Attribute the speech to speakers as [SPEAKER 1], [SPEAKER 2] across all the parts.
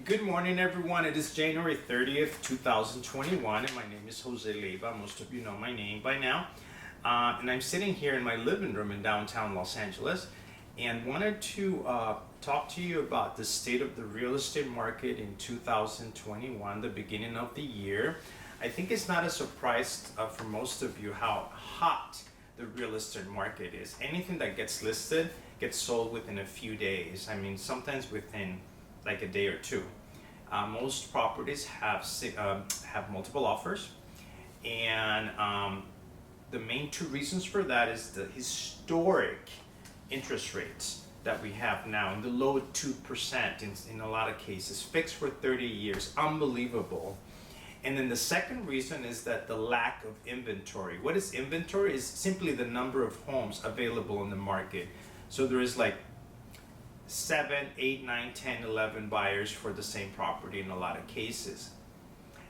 [SPEAKER 1] Good morning, everyone. It is January 30th, 2021, and my name is Jose Leiva. Most of you know my name by now. And I'm sitting here in my living room in downtown Los Angeles and wanted to talk to you about the state of the real estate market in 2021, the beginning of the year. I think it's not a surprise for most of you how hot the real estate market is. Anything that gets listed gets sold within a few days. I mean, sometimes within like a day or two. Most properties have multiple offers, and the main two reasons for that is the historic interest rates that we have now in the low 2% in a lot of cases, fixed for 30 years, unbelievable. And then the second reason is that the lack of inventory. What is inventory? Is simply the number of homes available in the market. So there is like 7, 8, 9, 10, 11 buyers for the same property in a lot of cases.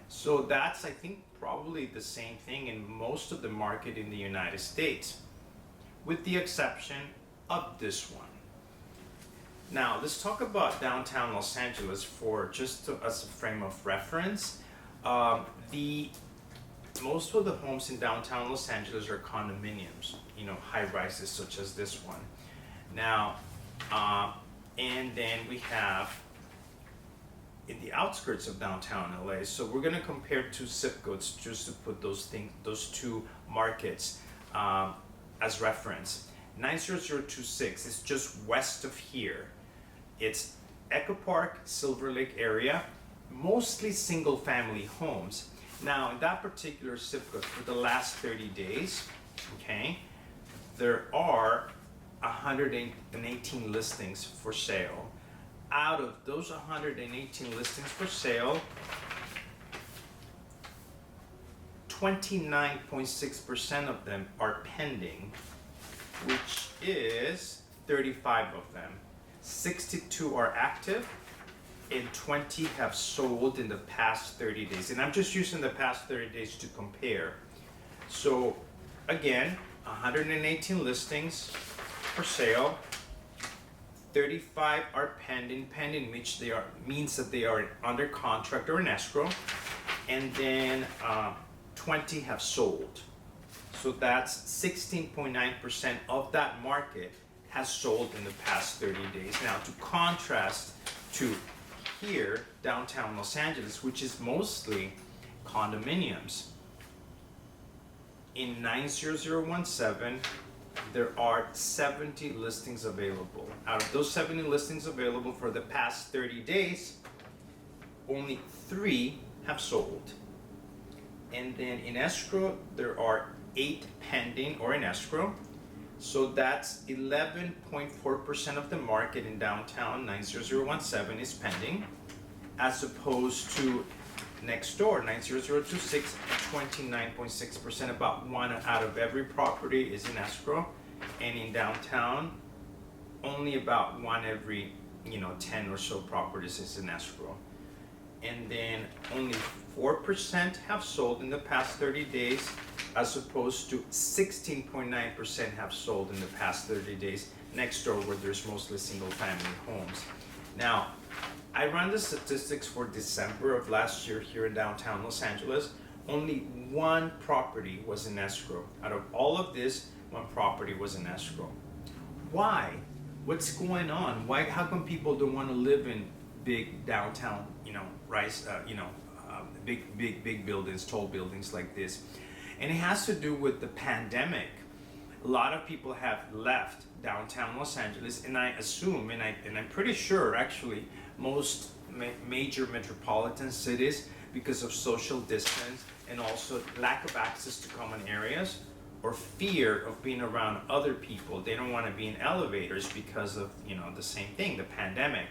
[SPEAKER 1] So that's, I think, probably the same thing in most of the market in the United States, with the exception of this one. Now, let's talk about downtown Los Angeles for as a frame of reference. Most of the homes in downtown Los Angeles are condominiums, high rises such as this one. Now, and then we have in the outskirts of downtown LA. So we're going to compare two zip codes just to put those two markets as reference. 90026 is just west of here. It's Echo Park, Silver Lake area, mostly single family homes. Now in that particular zip code for the last 30 days, okay, there are 118 listings for sale. Out of those 118 listings for sale, 29.6% of them are pending, which is 35 of them. 62 are active and 20 have sold in the past 30 days. And I'm just using the past 30 days to compare. So again, 118 listings for sale, 35 are pending, which means that they are under contract or in escrow, and then 20 have sold. So that's 16.9% of that market has sold in the past 30 days. Now to contrast to here, downtown Los Angeles, which is mostly condominiums, in 90017, there are 70 listings available. Out of those 70 listings available for the past 30 days, only 3 have sold. And then in escrow, there are 8 pending or in escrow. So that's 11.4% of the market in downtown 90017 is pending, as opposed to next door, 90026, 29.6%, about 1 out of every property is in escrow. And in downtown, only about 1 every 10 or so properties is in escrow. And then only 4% have sold in the past 30 days, as opposed to 16.9% have sold in the past 30 days next door, where there's mostly single family homes. Now, I ran the statistics for December of last year here in downtown Los Angeles. Only 1 property was in escrow. Out of all of this, 1 property was in escrow. Why? What's going on? Why? How come people don't want to live in big downtown, big buildings, tall buildings like this? And it has to do with the pandemic. A lot of people have left downtown Los Angeles, and I assume, and I'm pretty sure actually, most major metropolitan cities, because of social distance and also lack of access to common areas, or fear of being around other people. They don't want to be in elevators because of the same thing, the pandemic.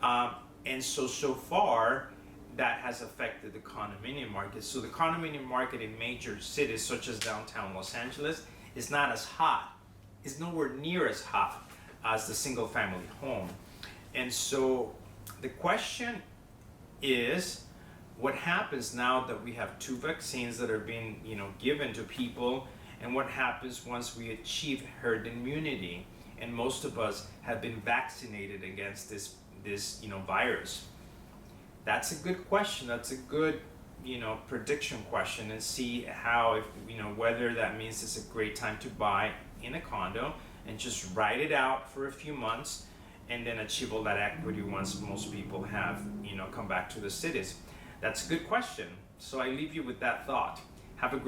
[SPEAKER 1] And so far that has affected the condominium market. So the condominium market in major cities such as downtown Los Angeles is not as hot. It's nowhere near as hot as the single family home. And so the question is, what happens now that we have 2 vaccines that are being given to people, and what happens once we achieve herd immunity and most of us have been vaccinated against this virus? That's a good question. That's a good, prediction question, and see how, if whether that means it's a great time to buy in a condo and just ride it out for a few months and then achieve all that equity once most people have, come back to the cities. That's a good question. So I leave you with that thought. Have a great